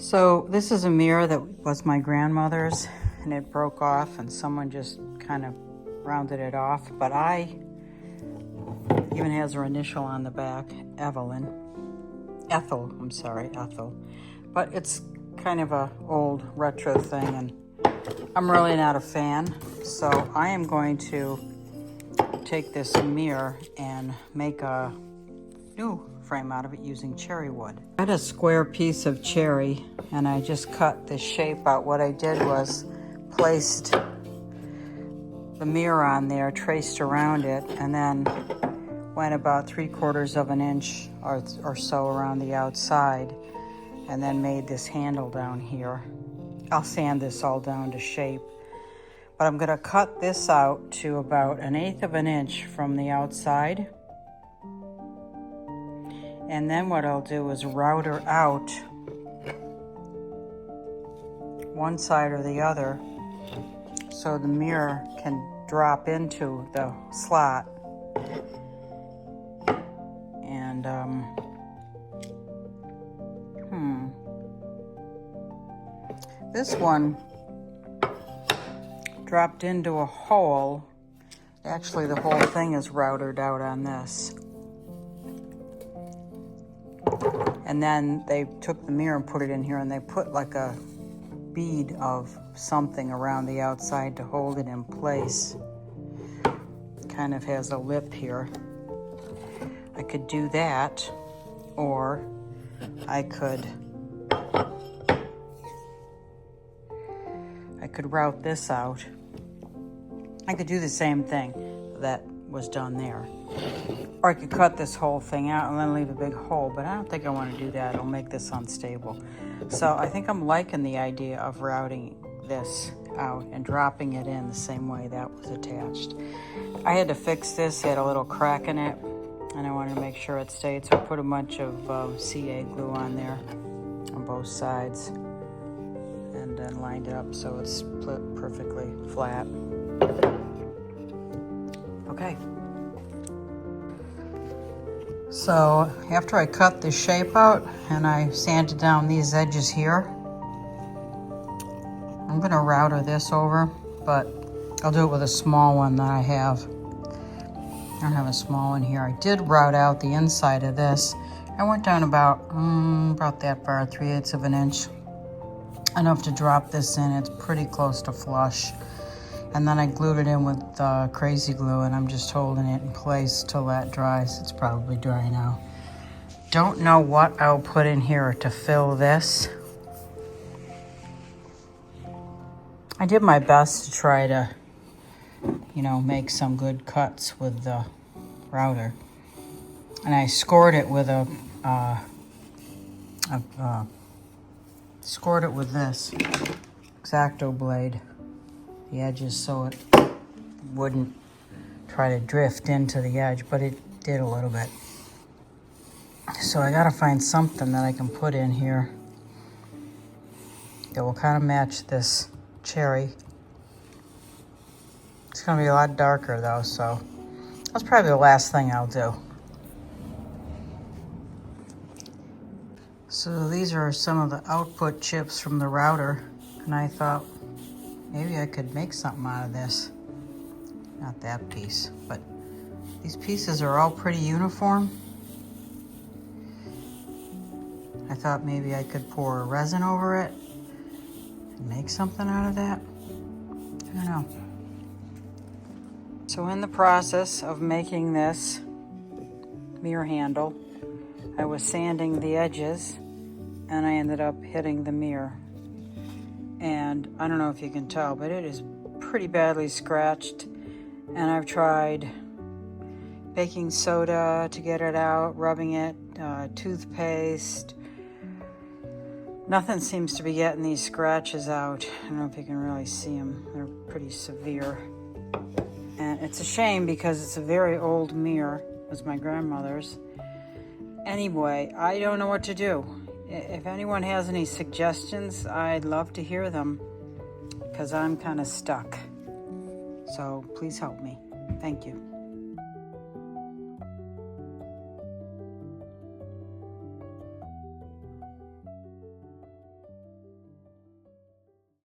So this is a mirror that was my grandmother's, and it broke off and someone just kind of rounded it off, but even has her initial on the back, Ethel, but it's kind of a old retro thing and I'm really not a fan, so I am going to take this mirror and make a new frame out of it using cherry wood. I had a square piece of cherry and I just cut the shape out. What I did was placed the mirror on there, traced around it, and then went about 3/4 of an inch or so around the outside, and then made this handle down here. I'll sand this all down to shape, but I'm gonna cut this out to about 1/8 of an inch from the outside. And then what I'll do is router out one side or the other so the mirror can drop into the slot. And this one dropped into a hole. Actually, the whole thing is routed out on this. And then they took the mirror and put it in here, and they put like a bead of something around the outside to hold it in place. Kind of has a lip here. I could do that, or I could route this out. I could do the same thing that was done there. Or I could cut this whole thing out and then leave a big hole, but I don't think I want to do that. It'll make this unstable. So I think I'm liking the idea of routing this out and dropping it in the same way that was attached. I had to fix this. It had a little crack in it, and I wanted to make sure it stayed, so I put a bunch of CA glue on there on both sides and then lined it up so it's perfectly flat. Okay. So after I cut the shape out and I sanded down these edges here, I'm going to router this over, but I'll do it with a small one that I have. I don't have a small one here. I did route out the inside of this. I went down about that far, 3/8 of an inch. Enough to drop this in. It's pretty close to flush. And then I glued it in with crazy glue, and I'm just holding it in place till that dries. It's probably dry now. Don't know what I'll put in here to fill this. I did my best to try to, make some good cuts with the router. And I scored it with this X-Acto blade, the edges, so it wouldn't try to drift into the edge, but it did a little bit. So I gotta find something that I can put in here that will kind of match this cherry. It's gonna be a lot darker though, so that's probably the last thing I'll do. So these are some of the output chips from the router, and I thought maybe I could make something out of this. Not that piece, but these pieces are all pretty uniform. I thought maybe I could pour resin over it and make something out of that. I don't know. So in the process of making this mirror handle, I was sanding the edges and I ended up hitting the mirror. And I don't know if you can tell, but it is pretty badly scratched. And I've tried baking soda to get it out, rubbing it, toothpaste. Nothing seems to be getting these scratches out. I don't know if you can really see them. They're pretty severe. And it's a shame because it's a very old mirror. It was my grandmother's. Anyway, I don't know what to do. If anyone has any suggestions, I'd love to hear them because I'm kind of stuck. So please help me. Thank you.